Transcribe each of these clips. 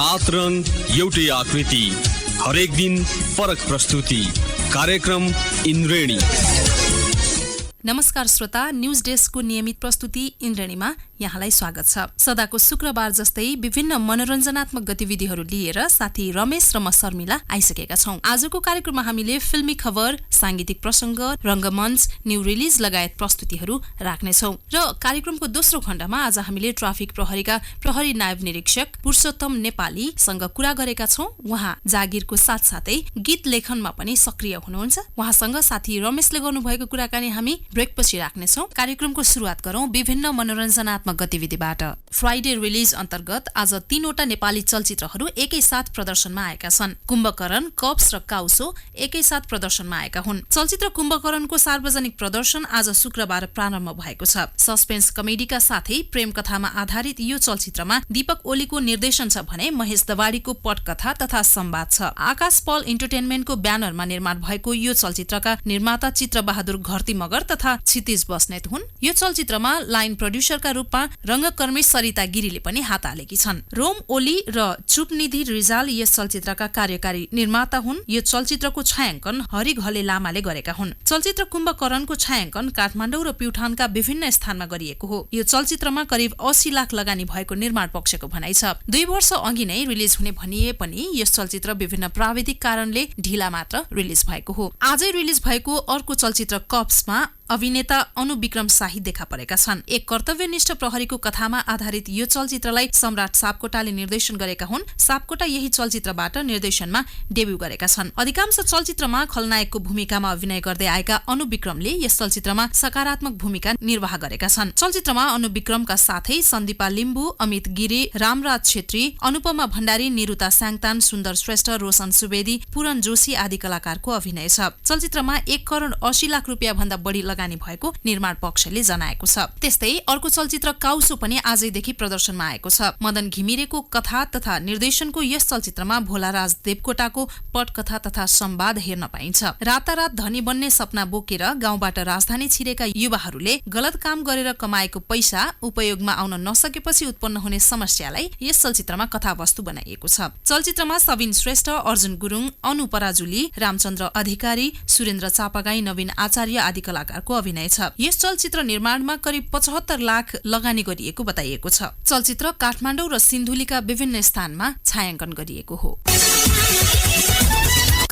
सात रङ एउटै आकृति, हरेक दिन फरक प्रस्तुति। कार्यक्रम इन्द्रेणी। नमस्कार श्रोता, न्यूज डेस्कको नियमित प्रस्तुति इन्द्रेणीमा यहाँलाई स्वागत छ। सदाको शुक्रबार जस्तै विभिन्न मनोरञ्जनात्मक गतिविधिहरू लिएर साथी रमेश र म शर्मिला आइसकेका छौं। आजको कार्यक्रममा हामीले फिल्मी खबर, सांगीतिक प्रसंग, रंगमञ्च, न्यू रिलिज लगायत प्रस्तुतिहरू राख्नेछौं। र कार्यक्रमको दोस्रो खण्डमा आज हामीले ट्राफिक प्रहरीका प्रहरी नायब निरीक्षक पुरुषोत्तम नेपालीसँग कुरा गरेका छौं। उहाँ जागिरको साथसाथै गीत लेखनमा पनि सक्रिय हुनुहुन्छ। उहाँसँग साथी रमेशले गर्नुभएको कुराकानी हामी ब्रेकपछि राख्नेछौं। कार्यक्रमको सुरुवात गरौं विभिन्न मनोरञ्जनात्मक गतिविधिबाट। फ्राइडे रिलिज अन्तर्गत आज 3वटा नेपाली चलचित्रहरू एकैसाथ प्रदर्शनमा आएका छन्। कुम्भकरण, कप्स र काउसो एकैसाथ प्रदर्शनमा आएका हुन्। चलचित्र कुम्भकरणको सार्वजनिक प्रदर्शन आज शुक्रबार प्रारम्भ भएको छ। सस्पेन्स कमेडीका साथै प्रेम कथामा आधारित यो चलचित्रमा दीपक ओलीको निर्देशन छ भने महेश दवाडीको पटकथा तथा संवाद छ। आकाश पल इन्टरटेनमेन्टको ब्यानरमा निर्माण भएको यो चलचित्रका निर्माता चित्रबहादुर घरती मगर तथा क्षितिज बस्नेत हुन्। यो चलचित्रमा लाइन प्रड्युसरका रूपमा रंगकर्मी सरिता गिरीले पनि हात हालेकी छन्। रोम ओली र चुपनिधि रिजाल यस चलचित्रका कार्यकारी निर्माता हुन्। यो चलचित्रको छायाङ्कन हरि घले लामाले गरेका हुन्। चलचित्र कुम्भकरणको छायाङ्कन काठमाडौँ र प्युठानका विभिन्न स्थानमा गरिएको हो। यो चलचित्रमा करिब 80 लाख लगानी भएको निर्माण पक्षको भनाइ छ। 2 वर्ष अघि नै रिलिज हुने भनिए पनि यस चलचित्र विभिन्न प्राविधिक कारणले ढिला मात्र रिलिज भएको हो। आजै रिलिज भएको अर्को चलचित्र कप्समा अभिनेता अनु विक्रम शाही देखा परेका छन्। एक कर्तव्यनिष्ठ प्रहरीको कथामा आधारित यो चलचित्रलाई सम्राट सापकोटाले निर्देशन गरेका हुन्। सापकोटा यही चलचित्रबाट निर्देशनमा डेब्यू गरेका छन्। अधिकांश चलचित्रमा खलनायकको भूमिकामा अभिनय गर्दै आएका अनु विक्रमले यस चलचित्रमा सकारात्मक भूमिका निर्वाह गरेका छन्। चलचित्रमा अनु विक्रमका साथै सन्दीपा लिम्बू, अमित गिरी, रामराज छेत्री, अनुपमा भण्डारी, निरुता स्याङतान, सुन्दर श्रेष्ठ, रोशन सुवेदी, पूरन जोशी आदि कलाकारको अभिनय छ। चलचित्रमा 1 करोड 80 लाख रुपियाँ भन्दा बढी लगानी भएको निर्माण पक्षले जनाएको छ। त्यस्तै अर्को चलचित्र काउसो पनि आजैदेखि प्रदर्शनमा आएको छ। मदन घिमिरेको कथा तथा निर्देशनको यस चलचित्रमा भोलाराज देवकोटाको पटकथा तथा संवाद हेर्न पाइन्छ। रातारात धनी बन्ने सपना बोकेर गाउँबाट राजधानी छिरेका युवाहरूले गलत काम गरेर कमाएको पैसा उपयोगमा आउन नसकेपछि उत्पन्न हुने समस्यालाई यस चलचित्रमा कथावस्तु बनाइएको छ। चलचित्रमा सबिन श्रेष्ठ, अर्जुन गुरुङ, अनु पराजुली, रामचन्द्र अधिकारी, सुरेन्द्र चापागाई, नवीन आचार्य आदि कलाकारको अभिनय छ। यस चलचित्र निर्माणमा करिब 75 लाख लगानी गरिएको बताइएको छ। चलचित्र काठमाडौँ र सिन्धुलीका विभिन्न स्थानमा छायाङ्कन गरिएको हो।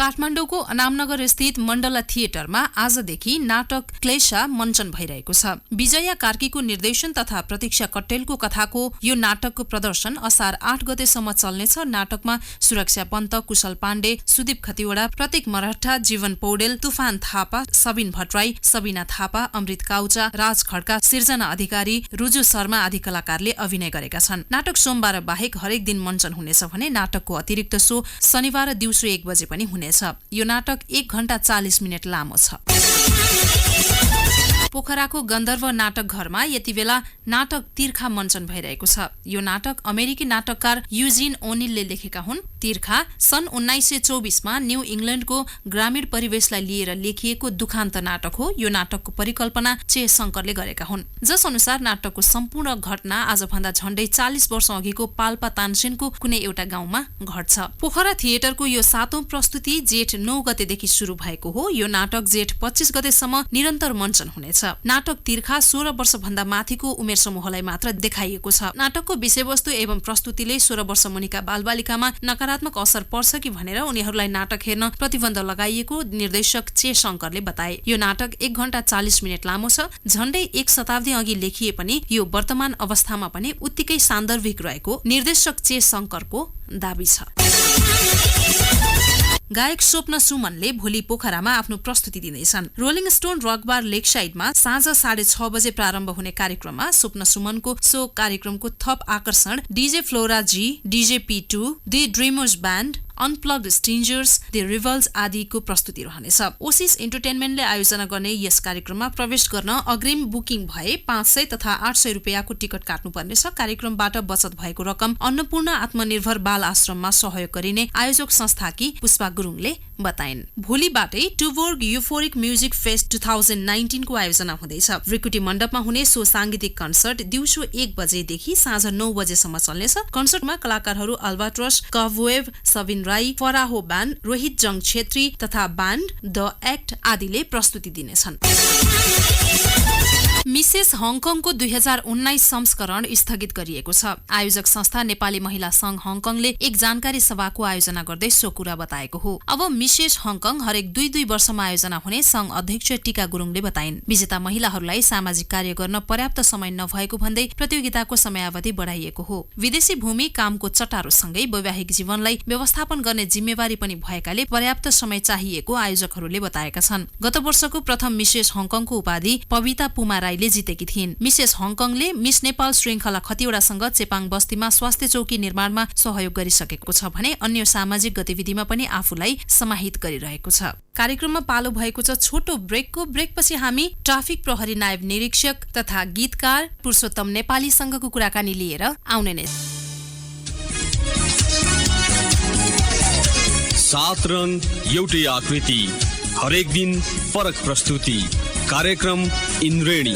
काठमाडौँको अनामनगर स्थित मण्डला थिएटरमा आजदेखि नाटक क्लेशा मञ्चन भइरहेको छ। विजया कार्कीको निर्देशन तथा प्रतीक्षा कट्टेलको कथाको यो नाटकको प्रदर्शन असार 8 गतेसम्म चल्नेछ। नाटकमा सुरक्षा पन्त, कुशल पाण्डे, सुदीप खतिवडा, प्रतीक मराठा, जीवन पौडेल, तुफान थापा, सबिन भट्टराई, सबिना थापा, अमृत काउचा, राज खड्का, सिर्जना अधिकारी, रुजु शर्मा आदि कलाकारले अभिनय गरेका छन्। नाटक सोमबार बाहेक हरेक दिन मञ्चन हुनेछ भने नाटकको अतिरिक्त शो शनिबार दिउँसो 1 बजे पनि हुनेछ। यो नाटक 1 घण्टा 40 मिनट लामो छ। पोखराको गन्धर्व नाटक घरमा यति बेला नाटक तिर्खा मञ्चन भइरहेको छ। यो नाटक अमेरिकी नाटककार युजिन ओनिलले लेखेका हुन्। तिर्खा सन् 1924 मा न्यू इङ्ल्यान्डको ग्रामीण परिवेशलाई लिएर लेखिएको दुखान्त नाटक हो। यो नाटकको परिकल्पना चे शङ्करले गरेका हुन्, जस अनुसार नाटकको सम्पूर्ण घटना आजभन्दा झण्डै 40 वर्ष अघिको पाल्पा तानसेनको कुनै एउटा गाउँमा घट्छ। पोखरा थिएटरको यो 7औं प्रस्तुति जेठ 9 गतेदेखि सुरु भएको हो। यो नाटक जेठ 25 गतेसम्म निरन्तर मञ्चन हुनेछ। नाटक तिर्खा 16 वर्ष भन्दा माथिको उमेर समूहलाई मात्र देखाइएको छ। नाटकको विषयवस्तु एवं प्रस्तुतिले 16 वर्ष मुनिका बालबालिकामा नकारात्मक असर पर्छ कि भनेर उनीहरूलाई नाटक हेर्न प्रतिबन्ध लगाइएको निर्देशक चे शङ्करले बताए। यो नाटक 1 घण्टा 40 मिनट लामो छ। झण्डै 1 शताब्दी अघि लेखिए पनि यो वर्तमान अवस्थामा पनि उत्तिकै सान्दर्भिक रहेको निर्देशक चे शङ्करको दाबी छ। गायक स्वप्न सुमनले भोलि पोखरामा आफ्नो प्रस्तुति दिँदैछन्। रोलिङ स्टोन रकबार लेकसाइडमा साँझ 6:30 बजे प्रारम्भ हुने कार्यक्रममा स्वप्न सुमनको सो कार्यक्रमको थप आकर्षण DJ Flora ji, DJ P2, the dreamers band, unplugged strangers, the rebels आदिको प्रस्तुति रहनेछ। ओसिस इन्टरटेनमेन्टले आयोजना गर्ने यस कार्यक्रममा प्रवेश गर्न अग्रिम बुकिङ भए 500 तथा 800 रुपियाँको टिकट काट्नुपर्नेछ। कार्यक्रमबाट बचत भएको रकम अन्नपूर्ण आत्मनिर्भर बाल आश्रममा सहयोग गरिने आयोजक संस्थाकी पुष्पा गुरुङले बताइन्। भोलिबाटै टुबोर्ग युफोरिक म्युजिक फेस्ट 2019 को आयोजना हुँदैछ। ब्रिकुटी मण्डपमा हुने सो सांगीतिक कन्सर्ट दिउँसो 1 बजेदेखि साँझ 9 बजेसम्म चल्नेछ। कन्सर्टमा कलाकारहरू अल्बाट्रस, कभवेभ, सबिन राई, फराहो ब्यान्ड, रोहित जङ छेत्री तथा ब्यान्ड द एक्ट आदिले प्रस्तुति दिनेछन्। मिसेस हङकङको 2019 संस्करण स्थगित गरिएको छ। आयोजक संस्था नेपाली महिला संघ हङकङले एक जानकारी सभाको आयोजना गर्दै सो कुरा बताएको हो। अब मिसेस हङकङ हरेक 2-2 वर्षमा आयोजना हुने संघ अध्यक्ष टीका गुरुङले बताइन्। विजेता महिलाहरूलाई सामाजिक कार्य गर्न पर्याप्त समय नभएको भन्दै प्रतियोगिताको समयावधि बढाइएको हो। विदेशी भूमि, कामको चटारोसँगै वैवाहिक जीवनलाई व्यवस्थापन गर्ने जिम्मेवारी पनि भएकाले पर्याप्त समय चाहिएको आयोजकहरूले बताएका छन्। गत वर्षको प्रथम मिसेस हङकङको उपाधि पविता पुमा राईले जितेकी थिइन्। मिसेस हङकङले मिस नेपाल श्रृङ्खला खतिवडासँग चेपाङ बस्तीमा स्वास्थ्य चौकी निर्माणमा सहयोग गरिसकेको छ भने अन्य सामाजिक गतिविधिमा पनि आफूलाई समाहित गरिरहेको छ। कार्यक्रममा पालो भएको छ छोटो ब्रेकको। ब्रेकपछि हामी ट्राफिक प्रहरी नायब निरीक्षक तथा गीतकार पुरुषोत्तम नेपालीसँगको कुराकानी लिएर आउने नै। 7 रङ एउटै आकृति, हरेक दिन फरक प्रस्तुति। कार्यक्रम इन्द्रेणी।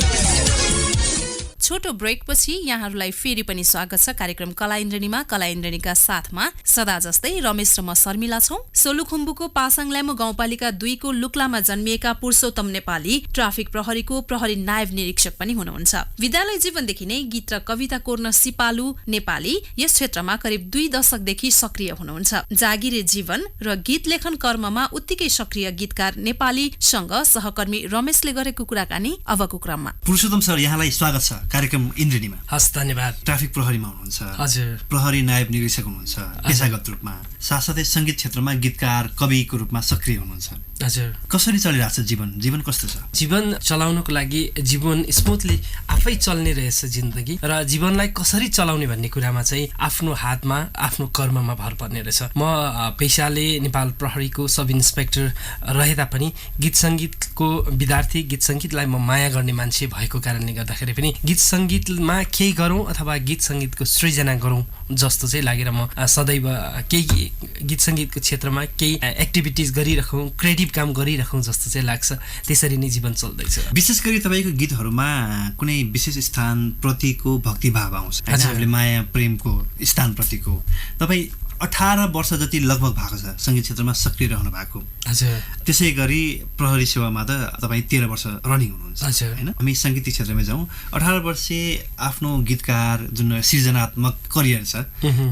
छोटो ब्रेकपछि यहाँहरूलाई फेरि पनि स्वागत छ कार्यक्रम कला इन्द्रेणीमा। कला इन्द्रेणीका साथमा सदा जस्तै रमेश र म शर्मिला छौं। सोलुखुम्बुको पासाङ ल्यामो गाउँपालिका 2 को लुक्लामा जन्मिएका पुरुषोत्तम नेपाली ट्राफिक प्रहरीको प्रहरी नायब निरीक्षक पनि हुनुहुन्छ। विद्यालय जीवनदेखि नै गीत र कविता कोर्न सिपालु नेपाली यस क्षेत्रमा करिब 2 दशकदेखि सक्रिय हुनुहुन्छ। जागिरे जीवन र गीत लेखन कर्ममा उत्तिकै सक्रिय गीतकार नेपालीसँग सहकर्मी रमेशले गरेको कुराकानी अबको क्रममा। पुरुषोत्तम सर, यहाँलाई स्वागत छ कार्यक्रम इन्द्रेणीमा। हस्, धन्यवाद। ट्राफिक प्रहरीमा हुनुहुन्छ। हजुर। प्रहरी नायब निरीक्षक हुनुहुन्छ पेशागत रूपमा, साथसाथै संगीत क्षेत्रमा गीतकार कविको रूपमा सक्रिय हुनुहुन्छ। हजुर। कसरी चलिरहेछ जीवन? जीवन कस्तो छ? जीवन चलाउनको लागि जीवन स्मुथली आफै चल्ने रहेछ जिन्दगी, र जीवनलाई कसरी चलाउने भन्ने कुरामा चाहिँ आफ्नो हातमा, आफ्नो कर्ममा भर पर्ने रहेछ। म पेशाले नेपाल प्रहरीको सब इन्सपेक्टर रहे तापनि गीत सङ्गीतको विद्यार्थी, गीत सङ्गीतलाई म माया गर्ने मान्छे भएको कारणले गर्दाखेरि पनि गीत सङ्गीतमा केही गरौँ अथवा गीत सङ्गीतको सृजना गरौँ जस्तो चाहिँ लागेर म सदैव केही गीत सङ्गीतको क्षेत्रमा केही एक्टिभिटिज गरिरहँ, क्रिएटिभ काम गरिरहँ जस्तो चाहिँ लाग्छ। त्यसरी नै जीवन चल्दैछ। विशेष गरी तपाईँको गीतहरूमा कुनै विशेष स्थान प्रतिको भक्तिभाव आउँछ, हामीले माया प्रेमको स्थान प्रतिको। तपाईँ 18 वर्ष जति लगभग भएको छ सङ्गीत क्षेत्रमा सक्रिय रहनु भएको। हजुर। त्यसै गरी प्रहरी सेवामा त तपाईँ 13 वर्ष रनिङ हुनुहुन्छ, हजुर हैन? हामी सङ्गीत क्षेत्रमा जाउँ। 18 वर्षे आफ्नो गीतकार जुन सृजनात्मक करियर छ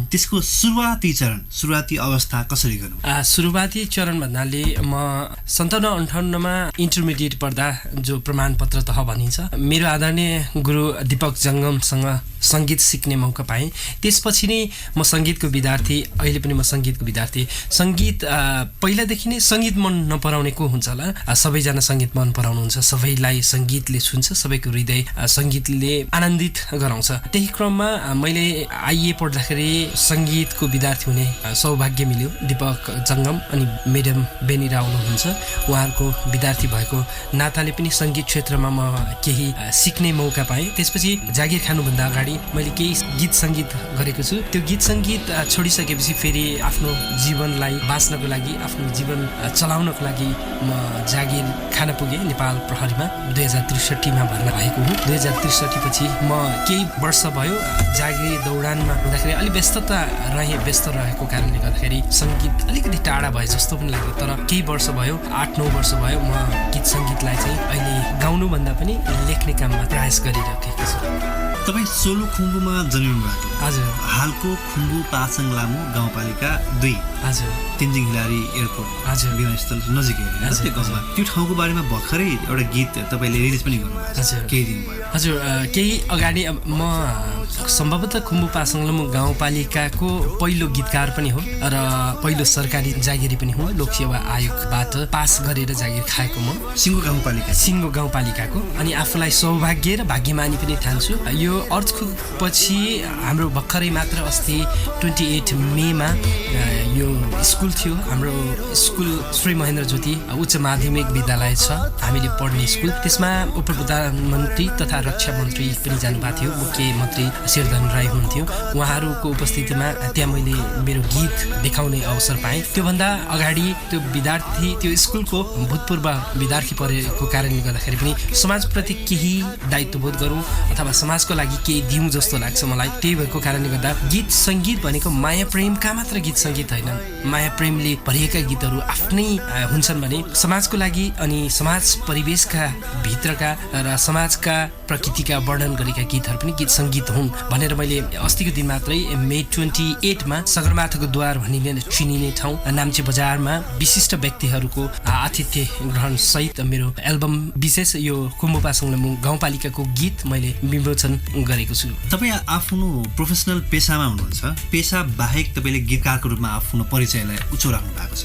त्यसको सुरुवाती अवस्था कसरी गर्नु? सुरुवाती चरण भन्नाले म 57-58मा इन्टरमिडिएट पढ्दा जो प्रमाणपत्र तह भनिन्छ, मेरो आदरणीय गुरु दीपक जङ्गमसँग सङ्गीत सिक्ने मौका पाएँ। त्यसपछि नै म सङ्गीतको विद्यार्थी, अहिले पनि म सङ्गीतको विद्यार्थी। सङ्गीत पहिलादेखि नै सङ्गीत मन नपराउने को हुन्छ होला? सबैजना सङ्गीत मन पराउनुहुन्छ, सबैलाई सङ्गीतले छुन्छ, सबैको हृदय सङ्गीतले आनन्दित गराउँछ। त्यही क्रममा मैले आइए पढ्दाखेरि सङ्गीतको विद्यार्थी हुने सौभाग्य मिल्यो। दीपक जङ्गम अनि मेडम बेनी राव हुनुहुन्छ, उहाँहरूको विद्यार्थी भएको नाताले पनि सङ्गीत क्षेत्रमा म केही सिक्ने मौका पाएँ। त्यसपछि जागिर खानुभन्दा अगाडि मैले केही गीत सङ्गीत गरेको छु। त्यो गीत सङ्गीत छोडिसकेपछि फेरि आफ्नो जीवनलाई बाँच्नको लागि, आफ्नो जीवन चलाउनको लागि म जागिर खान पुगेँ नेपाल प्रहरीमा। 2063मा भर्ना भएको हुँ। 2063 पछि म केही वर्ष भयो जागिर दौडानमा हुँदाखेरि अलि व्यस्त रहेको कारणले गर्दाखेरि सङ्गीत अलिकति टाढा भए जस्तो पनि लाग्यो। तर केही वर्ष भयो, 8-9 वर्ष भयो, म गीत सङ्गीतलाई चाहिँ अहिले गाउनुभन्दा पनि लेख्ने काममा प्रयास गरिरहेको छु। तपाईँ सोलुखुम्बुमा जन्मिनु भएको? हजुर। हालको खुम्बु पासाङ लामो गाउँपालिका 2, हजुर, तेन्जिङ हिलारी एयरपोर्ट, हजुर, विमानस्थल नजिकै त्यो गाउँमा। त्यो ठाउँको बारेमा भर्खरै एउटा गीत तपाईँले रिलिज पनि गर्नुभएको छ केही दिन भयो। हजुर, केही अगाडि म सम्भवतः खुम्बु पासाङ लामो गाउँपालिकाको पहिलो गीतकार पनि हो र पहिलो सरकारी जागिरी पनि हो। लोकसेवा आयोगबाट पास गरेर जागिर खाएको म सिङ्गो गाउँपालिकाको। अनि आफूलाई सौभाग्य र भाग्यमानी पनि ठान्छु। यो यो अर्थक्वेक पछि हाम्रो भर्खरै मात्र अस्ति 28 मेमा यो स्कुल थियो। हाम्रो स्कुल श्री महेन्द्र ज्योति उच्च माध्यमिक विद्यालय छ, हामीले पढ्ने स्कुल। त्यसमा उप प्रधानमन्त्री तथा रक्षा मन्त्री पनि जानुभएको थियो, मुख्यमन्त्री शेरधन राई हुनुहुन्थ्यो। उहाँहरूको उपस्थितिमा त्यहाँ मैले मेरो गीत देखाउने अवसर पाएँ। त्योभन्दा अगाडि त्यो विद्यार्थी, त्यो स्कुलको भूतपूर्व विद्यार्थी परेको कारणले गर्दाखेरि पनि समाजप्रति केही दायित्वबोध गरौँ अथवा समाजको लागि केही दिउँ जस्तो लाग्छ मलाई। त्यही भएको कारणले गर्दा गीत सङ्गीत भनेको माया प्रेमका मात्र गीत सङ्गीत होइन, माया प्रेमले भरिएका गीतहरू आफ्नै हुन्छन् भने समाजको लागि अनि समाज परिवेशका भित्रका र समाजका प्रकृतिका वर्णन गरेका गीतहरू पनि गीत सङ्गीत हुन् भनेर मैले अस्तिको दिन मात्रै मे 28 मा सगरमाथाको द्वार भनिने चिनिने ठाउँ नाम्चे बजारमा विशिष्ट व्यक्तिहरूको आतिथ्य ग्रहण सहित मेरो एल्बम विशेष यो कुम्बुपा सङ्गमुङ गाउँपालिकाको गीत मैले विमोचन गरेको छु। तपाईँ आफ्नो प्रोफेसनल पेसामा हुनुहुन्छ, पेसा बाहेक तपाईँले गीतकारको रूपमा आफ्नो परिचयलाई उच्च राख्नु भएको छ।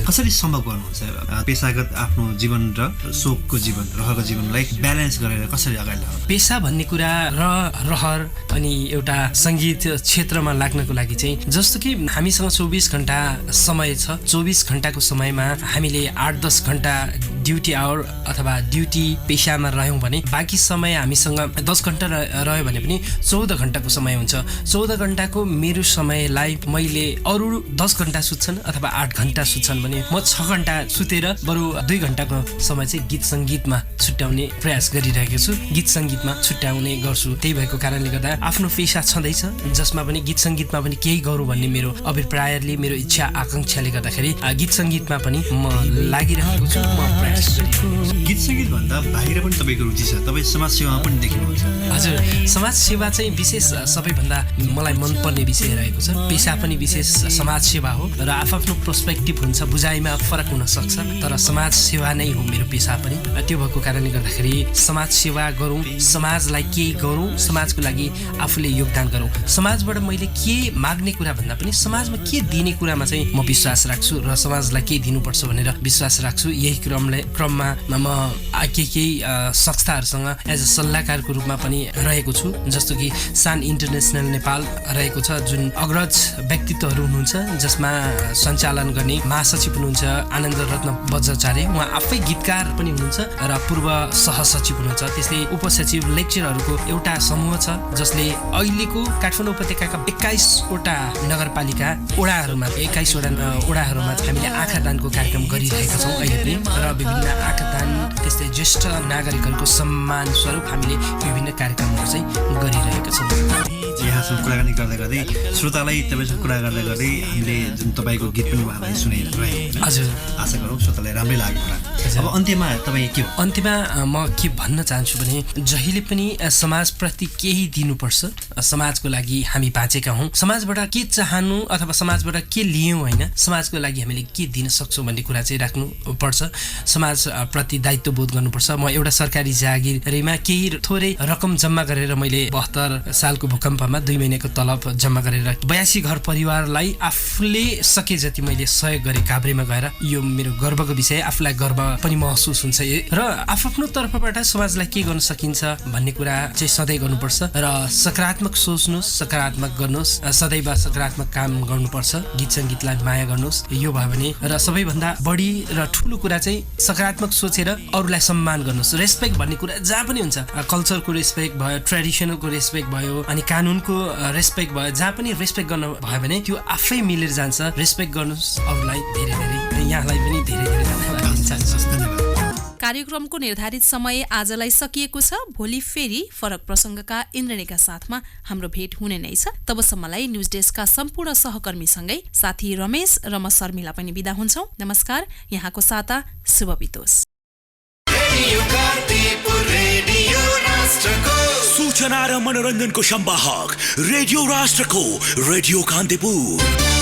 कसरी सम्भव गर्नुहुन्छ पेसागत आफ्नो जीवन र शोकको जीवन, रहरको जीवनलाई ब्यालेन्स गरेर कसरी अगाडि लानु? पेसा भन्ने कुरा र रहर अनि एउटा सङ्गीत क्षेत्रमा लाग्नको लागि चाहिँ जस्तो कि हामीसँग 24 घण्टा समय छ। 24 घण्टाको समयमा हामीले 8-10 घण्टा ड्युटी आवर अथवा ड्युटी पेसामा रह्यौँ भने बाँकी समय हामीसँग 10 घण्टा रह्यो भने पनि 14 घण्टाको समय हुन्छ। 14 घण्टाको मेरो समयलाई मैले अरू 10 घण्टा सुत्छन् अथवा 8 घण्टा सुत्छन् भने म 6 घण्टा सुतेर बरु 2 घण्टाको समय चाहिँ गीत सङ्गीतमा छुट्याउने प्रयास गरिरहेको छु, गीत सङ्गीतमा छुट्याउने गर्छु। त्यही भएको कारणले गर्दा आफ्नो पेसा छँदैछ जसमा पनि गीत सङ्गीतमा पनि केही गरौँ भन्ने मेरो अभिप्रायले, मेरो इच्छा आकाङ्क्षाले गर्दाखेरि गीत सङ्गीतमा पनि म लागिरहेको छु, म प्रयास गरिरहेको छु। गीत सङ्गीत भन्दा बाहिर पनि तपाईँको रुचि छ, तपाईँ समाजसेवामा पनि देख्नुहुन्छ। हजुर, समाजसेवा चाहिँ विशेष सबैभन्दा मलाई मनपर्ने विषय रहेको छ। पेसा पनि विशेष समाजसेवा हो र आफ्नो पर्सपेक्टिभ हुन्छ, बुझाइमा फरक हुन सक्छ, तर समाजसेवा नै हो मेरो पेसा पनि। त्यो भएको कारणले गर्दाखेरि समाजसेवा गरौँ, समाजलाई केही गरौँ, समाजको लागि आफूले योगदान गरौँ। समाजबाट मैले के माग्ने कुरा भन्दा पनि समाजमा के दिने कुरामा चाहिँ म विश्वास राख्छु र समाजलाई के दिनुपर्छ भनेर विश्वास राख्छु। यही क्रममा म केही संस्थाहरूसँग एज अ सल्लाहकारको रूपमा पनि रहेको छु, जस्तो कि सान इन्टरनेसनल नेपाल रहेको छ, जुन अग्रज व्यक्तित्वहरू हुनुहुन्छ, जसमा सञ्चालन गर्ने महासचिव हुनुहुन्छ आनन्द रत्न बज्राचार्य, उहाँ आफै गीतकार पनि हुनुहुन्छ र पूर्व सहसचिव हुनुहुन्छ। त्यस्तै उपसचिव लेक्चरहरूको एउटा समूह छ जसले अहिलेको काठमाडौँ उपत्यकाका 21वटा नगरपालिका ओडाहरूमा 21वटा ओडाहरूमा हामीले आँखा दानको कार्यक्रम गरिरहेका छौँ अहिले पनि, र विभिन्न आँखा दान त्यस्तै ज्येष्ठ नागरिकहरूको सम्मान स्वरूप हामीले विभिन्न कार्यक्रमहरू चाहिँ गरिरहेका छौँ। यहाँसँग कुराकानी गर्दै गर्दै श्रोतालाई तपाईँसँग कुरा गर्दै गर्दै हामीले जुन तपाईँको गीत पनि उहाँलाई सुनाइरहेको, हजुर आशा गरौँ श्रोतालाई राम्रै लाग्यो होला। अब अन्त्यमा तपाईँ के अन्त्यमा म के भन्न चाहन्छु भने जहिले पनि समाजप्रति केही दिनुपर्छ। समाजको लागि हामी बाँचेका हौँ, समाजबाट के चाहनु अथवा समाजबाट के लियौँ होइन, समाजको लागि हामीले के दिन सक्छौँ भन्ने कुरा चाहिँ राख्नुपर्छ। समाजप्रति दायित्वबोध गर्नुपर्छ। म एउटा सरकारी जागिरमा केही थोरै रकम जम्मा गरेर मैले 72 सालको भूकम्पमा 2 महिनाको तलब जम्मा गरेर 82 घर परिवारलाई आफूले सके जति मैले सहयोग गरेँ। काभ्रेमा गएर यो मेरो गर्वको विषय, आफूलाई गर्व पनि महसुस हुन्छ र आफ्नो तर्फबाट समाजलाई के गर्न सकिन्छ भन्ने कुरा चाहिँ सधैँ गर्नुपर्छ र सकारात्मक सोच्नुहोस्, सकारात्मक गर्नुहोस्, सदैव सकारात्मक काम गर्नुपर्छ। गीत सङ्गीतलाई माया गर्नुहोस्, यो भयो भने र सबैभन्दा बढी र ठुलो कुरा चाहिँ सकारात्मक सोचेर अरूलाई सम्मान गर्नुहोस्। रेस्पेक्ट भन्ने कुरा जहाँ पनि हुन्छ, कल्चरको रेस्पेक्ट भयो, ट्रेडिसनलको रेस्पेक्ट भयो, अनि कानुनको रेस्पेक्ट भयो, जहाँ पनि रेस्पेक्ट गर्नु भयो भने त्यो आफै मिलेर जान्छ। रेस्पेक्ट गर्नुहोस् अरूलाई, धेरै धेरै यहाँलाई पनि धेरै धेरै धन्यवाद दिन चाहन्छु। कार्यक्रमको निर्धारित समय आजलाई सकिएको छ। भोलि फेरि फरक प्रसङ्गका इन्द्रणीका साथमा हाम्रो भेट हुने नै छ। तबसम्मलाई न्युज डेस्कका सम्पूर्ण सहकर्मीसँगै साथी रमेश र म शर्मिला पनि बिदा हुन्छौँ। नमस्कार, यहाँको साता शुभ बितोस्। सूचना र मनोरञ्जनको सम्वाहक रेडियो राष्ट्रको रेडियो कान्तिपुर।